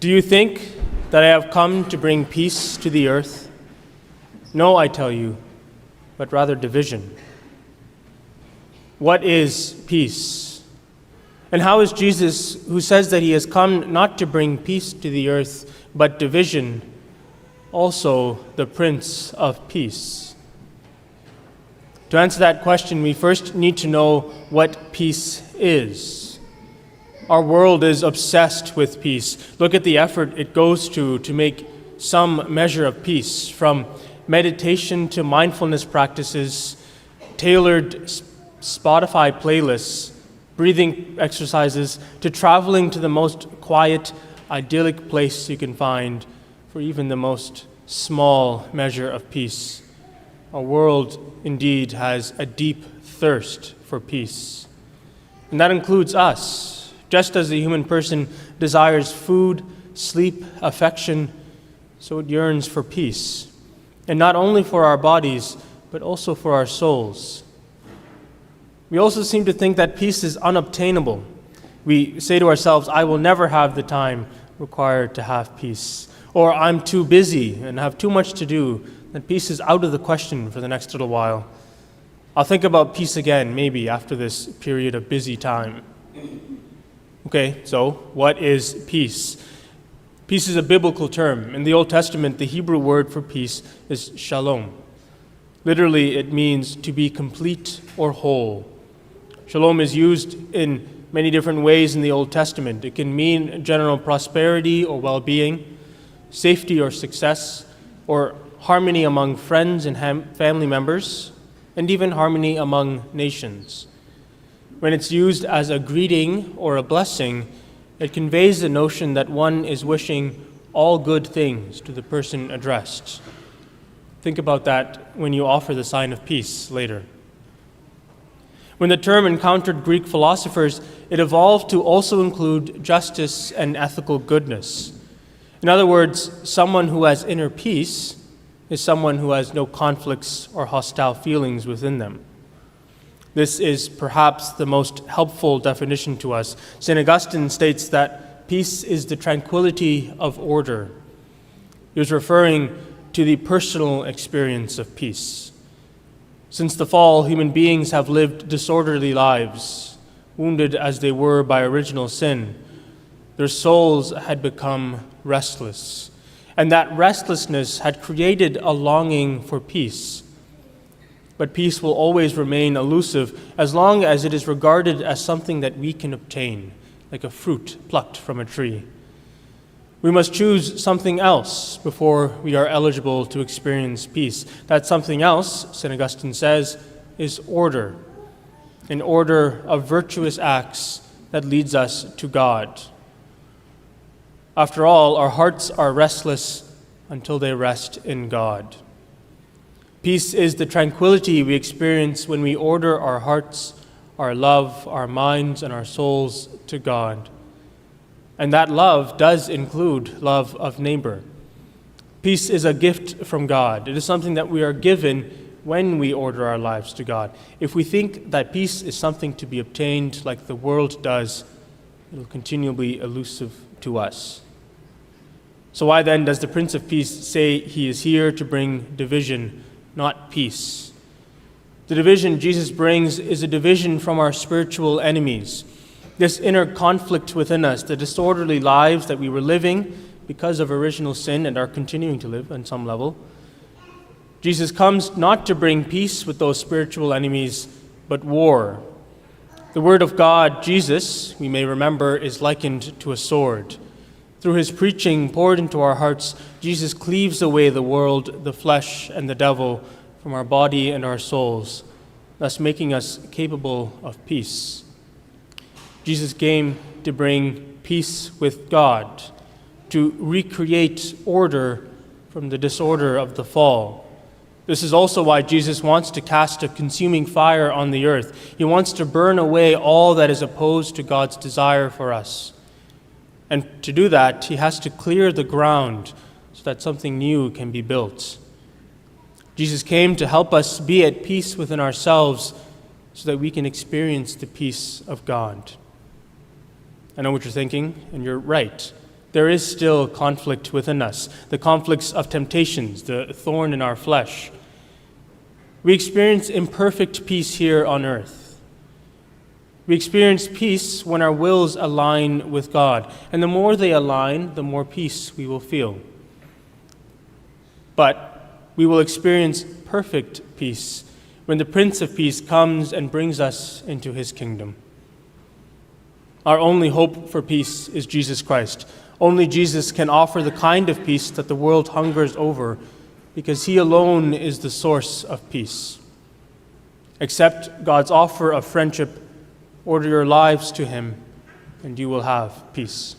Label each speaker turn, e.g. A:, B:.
A: Do you think that I have come to bring peace to the earth? No, I tell you, but rather division. What is peace? And how is Jesus, who says that he has come not to bring peace to the earth, but division, also the Prince of Peace? To answer that question, we first need to know what peace is. Our world is obsessed with peace. Look at the effort it goes to make some measure of peace, from meditation to mindfulness practices, tailored Spotify playlists, breathing exercises, to traveling to the most quiet, idyllic place you can find for even the most small measure of peace. Our world indeed has a deep thirst for peace. And that includes us. Just as the human person desires food, sleep, affection, so it yearns for peace. And not only for our bodies, but also for our souls. We also seem to think that peace is unobtainable. We say to ourselves, I will never have the time required to have peace. Or I'm too busy and have too much to do, that peace is out of the question for the next little while. I'll think about peace again, maybe, after this period of busy time. Okay, so what is peace? Peace is a biblical term. In the Old Testament, the Hebrew word for peace is shalom. Literally, it means to be complete or whole. Shalom is used in many different ways in the Old Testament. It can mean general prosperity or well-being, safety or success, or harmony among friends and family members, and even harmony among nations. When it's used as a greeting or a blessing, it conveys the notion that one is wishing all good things to the person addressed. Think about that when you offer the sign of peace later. When the term encountered Greek philosophers, it evolved to also include justice and ethical goodness. In other words, someone who has inner peace is someone who has no conflicts or hostile feelings within them. This is perhaps the most helpful definition to us. St. Augustine states that peace is the tranquility of order. He was referring to the personal experience of peace. Since the fall, human beings have lived disorderly lives, wounded as they were by original sin. Their souls had become restless, and that restlessness had created a longing for peace. But peace will always remain elusive as long as it is regarded as something that we can obtain, like a fruit plucked from a tree. We must choose something else before we are eligible to experience peace. That something else, St. Augustine says, is order, an order of virtuous acts that leads us to God. After all, our hearts are restless until they rest in God. Peace is the tranquility we experience when we order our hearts, our love, our minds, and our souls to God. And that love does include love of neighbor. Peace is a gift from God. It is something that we are given when we order our lives to God. If we think that peace is something to be obtained like the world does, it will continually be elusive to us. So why then does the Prince of Peace say he is here to bring division, not peace? The division Jesus brings is a division from our spiritual enemies. This inner conflict within us, the disorderly lives that we were living because of original sin and are continuing to live on some level. Jesus comes not to bring peace with those spiritual enemies, but war. The Word of God, Jesus, we may remember, is likened to a sword. Through his preaching poured into our hearts, Jesus cleaves away the world, the flesh, and the devil from our body and our souls, thus making us capable of peace. Jesus came to bring peace with God, to recreate order from the disorder of the fall. This is also why Jesus wants to cast a consuming fire on the earth. He wants to burn away all that is opposed to God's desire for us. And to do that, he has to clear the ground so that something new can be built. Jesus came to help us be at peace within ourselves so that we can experience the peace of God. I know what you're thinking, and you're right. there is still conflict within us, the conflicts of temptations, the thorn in our flesh. We experience imperfect peace here on earth. We experience peace when our wills align with God, and the more they align, the more peace we will feel. But we will experience perfect peace when the Prince of Peace comes and brings us into his kingdom. Our only hope for peace is Jesus Christ. Only Jesus can offer the kind of peace that the world hungers over, because he alone is the source of peace. Accept God's offer of friendship, order your lives to him, and you will have peace.